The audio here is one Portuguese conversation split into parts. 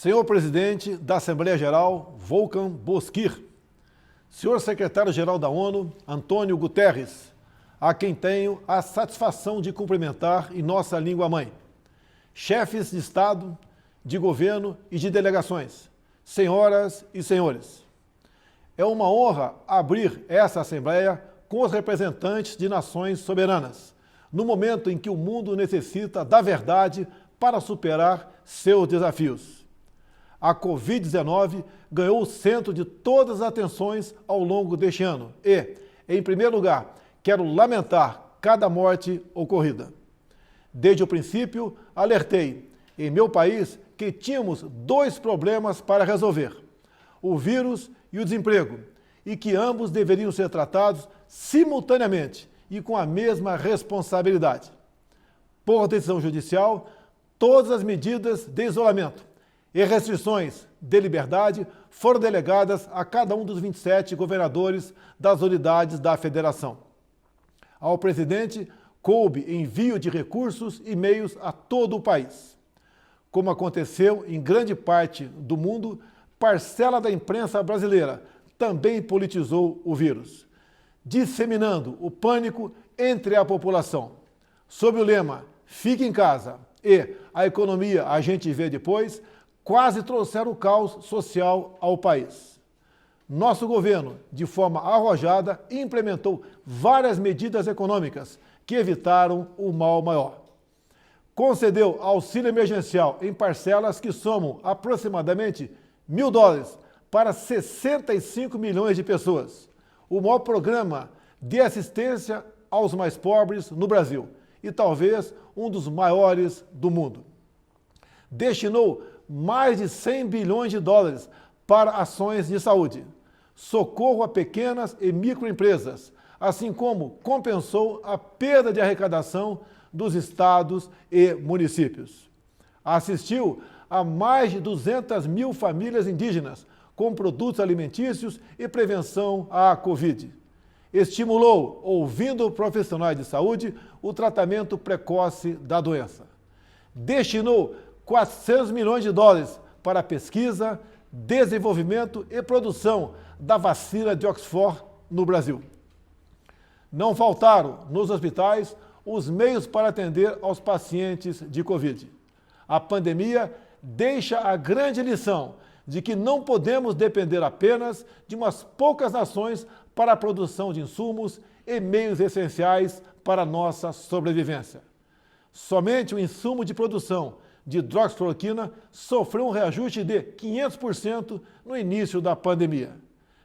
Senhor Presidente da Assembleia Geral, Volkan Bozkır, Senhor Secretário-Geral da ONU, Antônio Guterres, a quem tenho a satisfação de cumprimentar em nossa língua-mãe, chefes de Estado, de governo e de delegações, senhoras e senhores. É uma honra abrir essa Assembleia com os representantes de nações soberanas, no momento em que o mundo necessita da verdade para superar seus desafios. A Covid-19 ganhou o centro de todas as atenções ao longo deste ano e, em primeiro lugar, quero lamentar cada morte ocorrida. Desde o princípio, alertei, em meu país, que tínhamos dois problemas para resolver: o vírus e o desemprego, e que ambos deveriam ser tratados simultaneamente e com a mesma responsabilidade. Por decisão judicial, todas as medidas de isolamento e restrições de liberdade foram delegadas a cada um dos 27 governadores das unidades da federação. Ao presidente, coube envio de recursos e meios a todo o país. Como aconteceu em grande parte do mundo, parcela da imprensa brasileira também politizou o vírus, disseminando o pânico entre a população. Sob o lema "Fique em casa" e "A economia a gente vê depois", quase trouxeram o caos social ao país. Nosso governo, de forma arrojada, implementou várias medidas econômicas que evitaram o mal maior. Concedeu auxílio emergencial em parcelas que somam aproximadamente $1.000 para 65 milhões de pessoas, o maior programa de assistência aos mais pobres no Brasil e talvez um dos maiores do mundo. Destinou mais de $100 bilhões para ações de saúde, socorro a pequenas e microempresas, assim como compensou a perda de arrecadação dos estados e municípios. Assistiu a mais de 200 mil famílias indígenas com produtos alimentícios e prevenção à Covid. Estimulou, ouvindo profissionais de saúde, o tratamento precoce da doença. Destinou $400 milhões para pesquisa, desenvolvimento e produção da vacina de Oxford no Brasil. Não faltaram, nos hospitais, os meios para atender aos pacientes de Covid. A pandemia deixa a grande lição de que não podemos depender apenas de umas poucas nações para a produção de insumos e meios essenciais para a nossa sobrevivência. Somente o insumo de produção de hidroxicloroquina sofreu um reajuste de 500% no início da pandemia.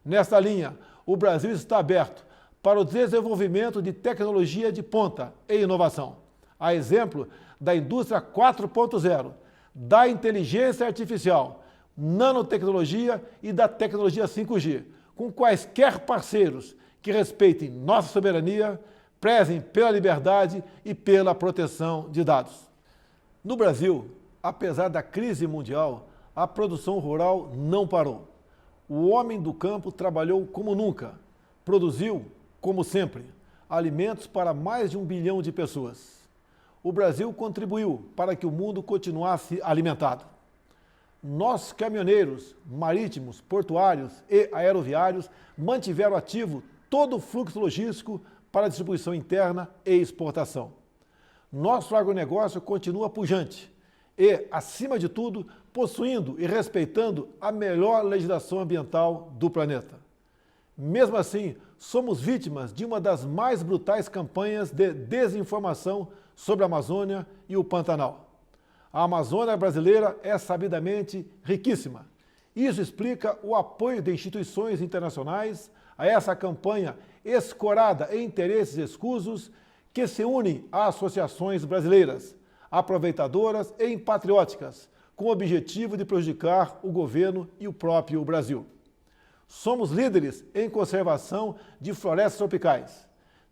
Nesta linha, o Brasil está aberto para o desenvolvimento de tecnologia de ponta e inovação, a exemplo da indústria 4.0, da inteligência artificial, nanotecnologia e da tecnologia 5G, com quaisquer parceiros que respeitem nossa soberania, prezem pela liberdade e pela proteção de dados. No Brasil, apesar da crise mundial, a produção rural não parou. O homem do campo trabalhou como nunca, produziu, como sempre, alimentos para mais de 1 bilhão de pessoas. O Brasil contribuiu para que o mundo continuasse alimentado. Nossos caminhoneiros, marítimos, portuários e aeroviários mantiveram ativo todo o fluxo logístico para distribuição interna e exportação. Nosso agronegócio continua pujante e, acima de tudo, possuindo e respeitando a melhor legislação ambiental do planeta. Mesmo assim, somos vítimas de uma das mais brutais campanhas de desinformação sobre a Amazônia e o Pantanal. A Amazônia brasileira é sabidamente riquíssima. Isso explica o apoio de instituições internacionais a essa campanha escorada em interesses escusos que se unem a associações brasileiras, aproveitadoras e patrióticas, com o objetivo de prejudicar o governo e o próprio Brasil. Somos líderes em conservação de florestas tropicais.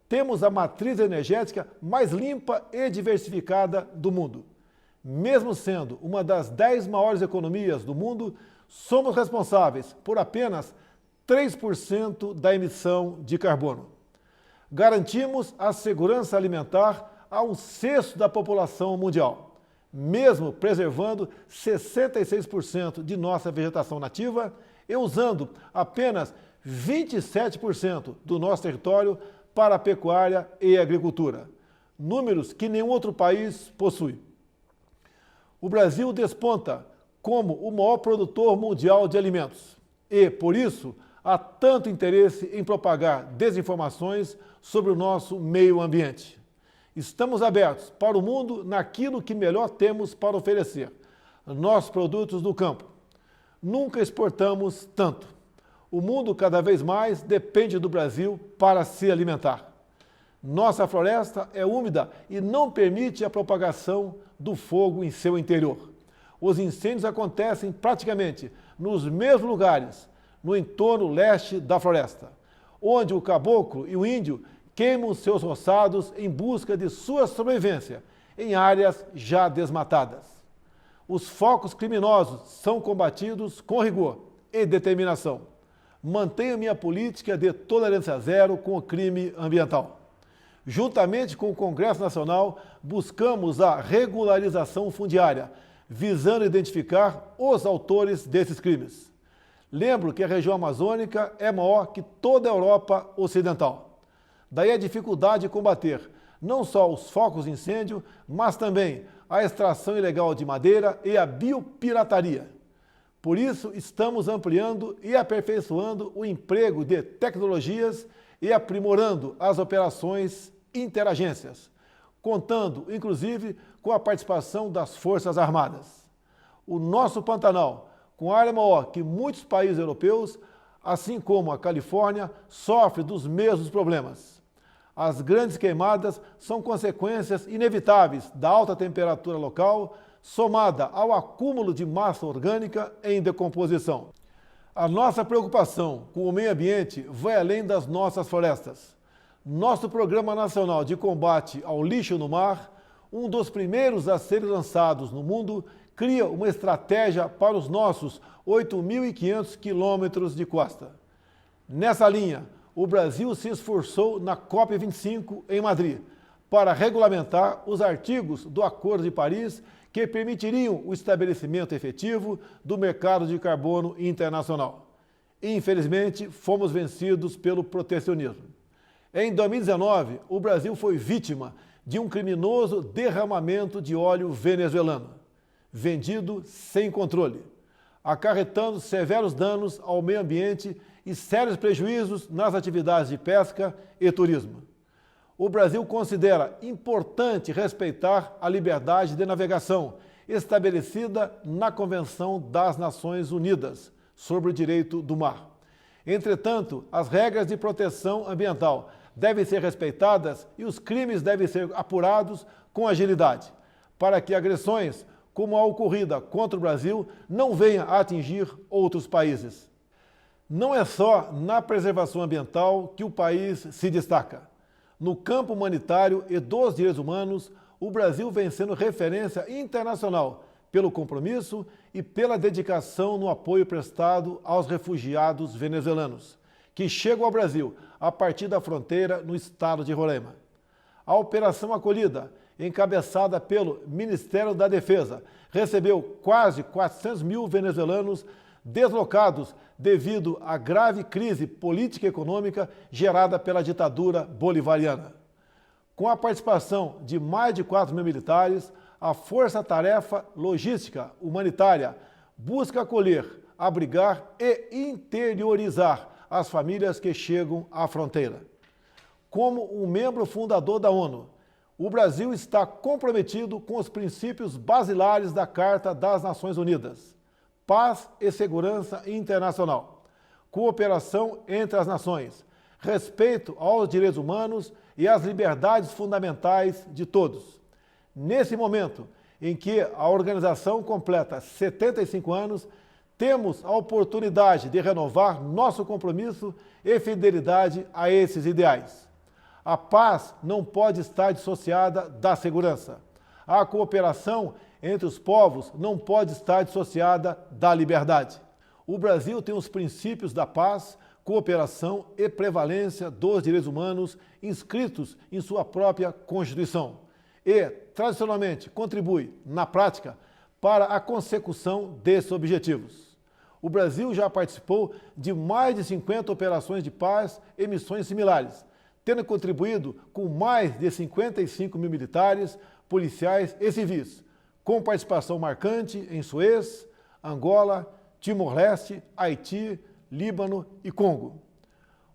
Temos a matriz energética mais limpa e diversificada do mundo. Mesmo sendo uma das 10 maiores economias do mundo, somos responsáveis por apenas 3% da emissão de carbono. Garantimos a segurança alimentar a 1/6 da população mundial. mesmo preservando 66% de nossa vegetação nativa e usando apenas 27% do nosso território para a pecuária e agricultura, números que nenhum outro país possui. O Brasil desponta como o maior produtor mundial de alimentos e, por isso, há tanto interesse em propagar desinformações sobre o nosso meio ambiente. Estamos abertos para o mundo naquilo que melhor temos para oferecer, nossos produtos do campo. Nunca exportamos tanto. O mundo cada vez mais depende do Brasil para se alimentar. Nossa floresta é úmida e não permite a propagação do fogo em seu interior. Os incêndios acontecem praticamente nos mesmos lugares, no entorno leste da floresta, onde o caboclo e o índio queimam seus roçados em busca de sua sobrevivência em áreas já desmatadas. Os focos criminosos são combatidos com rigor e determinação. Mantenho minha política de tolerância zero com o crime ambiental. Juntamente com o Congresso Nacional, buscamos a regularização fundiária, visando identificar os autores desses crimes. Lembro que a região amazônica é maior que toda a Europa Ocidental. Daí a dificuldade de combater não só os focos de incêndio, mas também a extração ilegal de madeira e a biopirataria. Por isso, estamos ampliando e aperfeiçoando o emprego de tecnologias e aprimorando as operações interagências, contando, inclusive, com a participação das Forças Armadas. O nosso Pantanal, com área maior que muitos países europeus, assim como a Califórnia, sofre dos mesmos problemas. As grandes queimadas são consequências inevitáveis da alta temperatura local, somada ao acúmulo de massa orgânica em decomposição. A nossa preocupação com o meio ambiente vai além das nossas florestas. Nosso Programa Nacional de Combate ao Lixo no Mar, um dos primeiros a serem lançados no mundo, cria uma estratégia para os nossos 8.500 quilômetros de costa. Nessa linha, o Brasil se esforçou na COP25 em Madrid para regulamentar os artigos do Acordo de Paris que permitiriam o estabelecimento efetivo do mercado de carbono internacional. Infelizmente, fomos vencidos pelo protecionismo. Em 2019, o Brasil foi vítima de um criminoso derramamento de óleo venezuelano, vendido sem controle, acarretando severos danos ao meio ambiente e sérios prejuízos nas atividades de pesca e turismo. O Brasil considera importante respeitar a liberdade de navegação estabelecida na Convenção das Nações Unidas sobre o Direito do Mar. Entretanto, as regras de proteção ambiental devem ser respeitadas e os crimes devem ser apurados com agilidade, para que agressões como a ocorrida contra o Brasil não venham a atingir outros países. Não é só na preservação ambiental que o país se destaca. No campo humanitário e dos direitos humanos, o Brasil vem sendo referência internacional pelo compromisso e pela dedicação no apoio prestado aos refugiados venezuelanos, que chegam ao Brasil a partir da fronteira no estado de Roraima. A Operação Acolhida, encabeçada pelo Ministério da Defesa, recebeu quase 400 mil venezuelanos deslocados devido à grave crise política e econômica gerada pela ditadura bolivariana. Com a participação de mais de 4 mil militares, a Força-Tarefa Logística Humanitária busca acolher, abrigar e interiorizar as famílias que chegam à fronteira. Como um membro fundador da ONU, o Brasil está comprometido com os princípios basilares da Carta das Nações Unidas: paz e segurança internacional, cooperação entre as nações, respeito aos direitos humanos e às liberdades fundamentais de todos. Nesse momento em que a organização completa 75 anos, temos a oportunidade de renovar nosso compromisso e fidelidade a esses ideais. A paz não pode estar dissociada da segurança. A cooperação entre os povos não pode estar dissociada da liberdade. O Brasil tem os princípios da paz, cooperação e prevalência dos direitos humanos inscritos em sua própria Constituição. e, tradicionalmente, contribui, na prática, para a consecução desses objetivos. O Brasil já participou de mais de 50 operações de paz e missões similares, tendo contribuído com mais de 55 mil militares, policiais e civis, com participação marcante em Suez, Angola, Timor-Leste, Haiti, Líbano e Congo.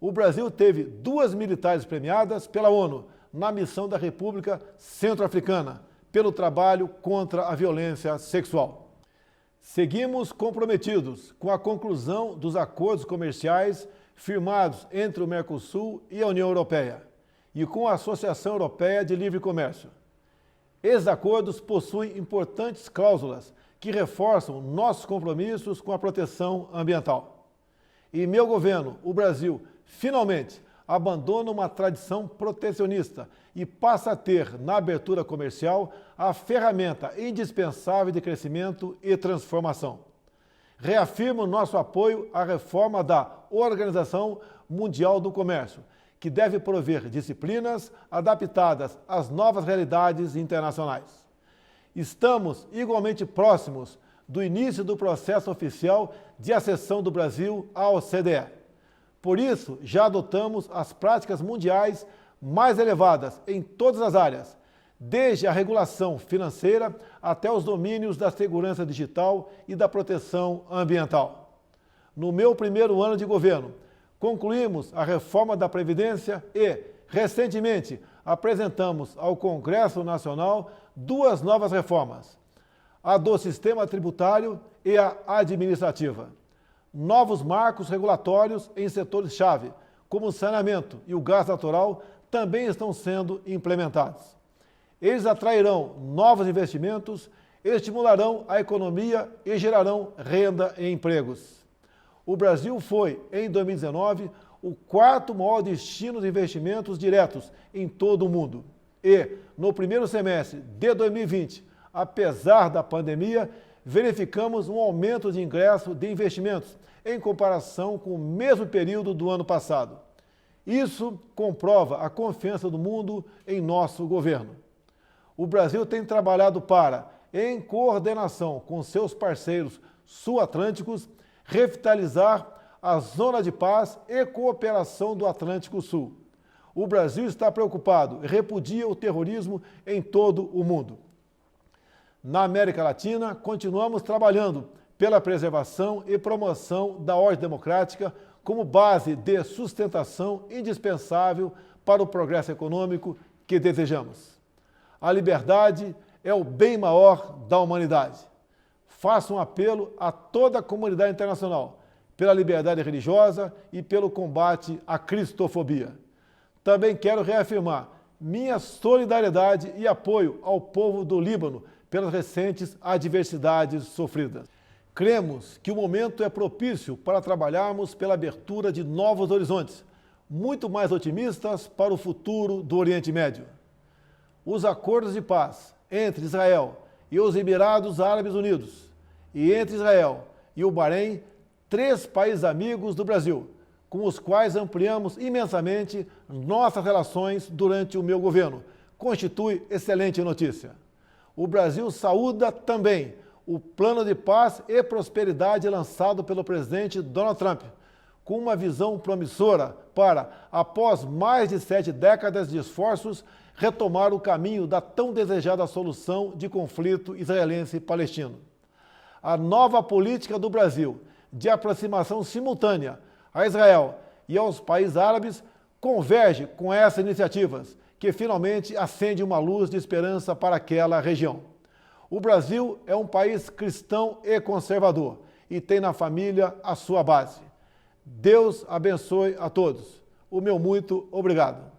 O Brasil teve 2 militares premiadas pela ONU na missão da República Centro-Africana, pelo trabalho contra a violência sexual. Seguimos comprometidos com a conclusão dos acordos comerciais firmados entre o Mercosul e a União Europeia e com a Associação Europeia de Livre Comércio. Esses acordos possuem importantes cláusulas que reforçam nossos compromissos com a proteção ambiental. E meu governo, o Brasil, finalmente abandona uma tradição protecionista e passa a ter, na abertura comercial, a ferramenta indispensável de crescimento e transformação. Reafirmo nosso apoio à reforma da Organização Mundial do Comércio, que deve prover disciplinas adaptadas às novas realidades internacionais. Estamos igualmente próximos do início do processo oficial de acessão do Brasil à OCDE. Por isso, já adotamos as práticas mundiais mais elevadas em todas as áreas, desde a regulação financeira até os domínios da segurança digital e da proteção ambiental. No meu primeiro ano de governo, concluímos a reforma da Previdência e, recentemente, apresentamos ao Congresso Nacional 2 novas reformas, a do sistema tributário e a administrativa. Novos marcos regulatórios em setores-chave, como o saneamento e o gás natural, também estão sendo implementados. Eles atrairão novos investimentos, estimularão a economia e gerarão renda e empregos. O Brasil foi, em 2019, o 4º maior destino de investimentos diretos em todo o mundo. E, no primeiro semestre de 2020, apesar da pandemia, verificamos um aumento de ingresso de investimentos em comparação com o mesmo período do ano passado. Isso comprova a confiança do mundo em nosso governo. O Brasil tem trabalhado para, em coordenação com seus parceiros sul-atlânticos, revitalizar a zona de paz e cooperação do Atlântico Sul. O Brasil está preocupado e repudia o terrorismo em todo o mundo. Na América Latina, continuamos trabalhando pela preservação e promoção da ordem democrática como base de sustentação indispensável para o progresso econômico que desejamos. A liberdade é o bem maior da humanidade. Faço um apelo a toda a comunidade internacional pela liberdade religiosa e pelo combate à cristofobia. Também quero reafirmar minha solidariedade e apoio ao povo do Líbano pelas recentes adversidades sofridas. Cremos que o momento é propício para trabalharmos pela abertura de novos horizontes, muito mais otimistas para o futuro do Oriente Médio. Os acordos de paz entre Israel e os Emirados Árabes Unidos e entre Israel e o Bahrein, 3 países amigos do Brasil, com os quais ampliamos imensamente nossas relações durante o meu governo, constitui excelente notícia. O Brasil saúda também o plano de paz e prosperidade lançado pelo presidente Donald Trump, com uma visão promissora para, após mais de 7 décadas de esforços, retomar o caminho da tão desejada solução de conflito israelense-palestino. A nova política do Brasil de aproximação simultânea a Israel e aos países árabes converge com essas iniciativas, que finalmente acende uma luz de esperança para aquela região. O Brasil é um país cristão e conservador e tem na família a sua base. Deus abençoe a todos. O meu muito obrigado.